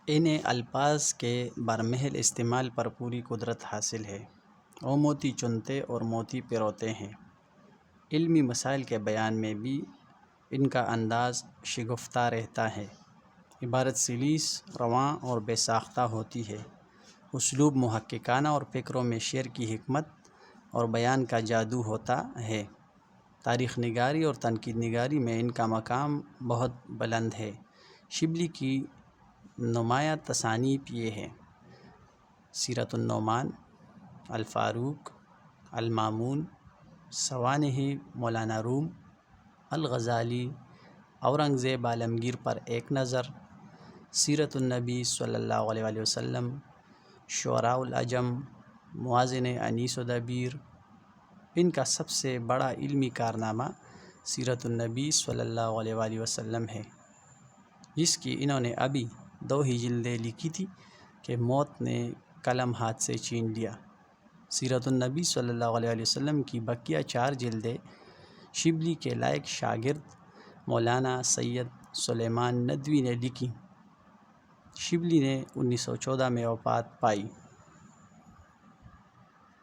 انہیں الفاظ کے برمحل استعمال پر پوری قدرت حاصل ہے۔ وہ موتی چنتے اور موتی پروتے ہیں۔ علمی مسائل کے بیان میں بھی ان کا انداز شگفتہ رہتا ہے۔ عبارت سلیس، رواں اور بے ساختہ ہوتی ہے۔ اسلوب محققانہ اور فکروں میں شعر کی حکمت اور بیان کا جادو ہوتا ہے۔ تاریخ نگاری اور تنقید نگاری میں ان کا مقام بہت بلند ہے۔ شبلی کی نمایاں تصانیف یہ ہیں: سیرۃ النعمان، الفاروق، المامون، سوانح مولانا روم، الغزالی، اورنگزیب عالمگیر پر ایک نظر، سیرۃ النبی صلی اللہ علیہ وآلہ وسلم، شعراء العجم، موازن انیس و دبیر۔ ان کا سب سے بڑا علمی کارنامہ سیرۃ النبی صلی اللہ علیہ وآلہ وسلم ہے، جس کی انہوں نے ابھی 2 ہی جلدیں لکھی تھی کہ موت نے قلم ہاتھ سے چھین لیا۔ سیرۃ النبی صلی اللہ علیہ وآلہ وسلم کی بقیہ 4 جلدیں شبلی کے لائق شاگرد مولانا سید سلیمان ندوی نے لکھیں۔ شبلی نے 1914 میں وفات پائی۔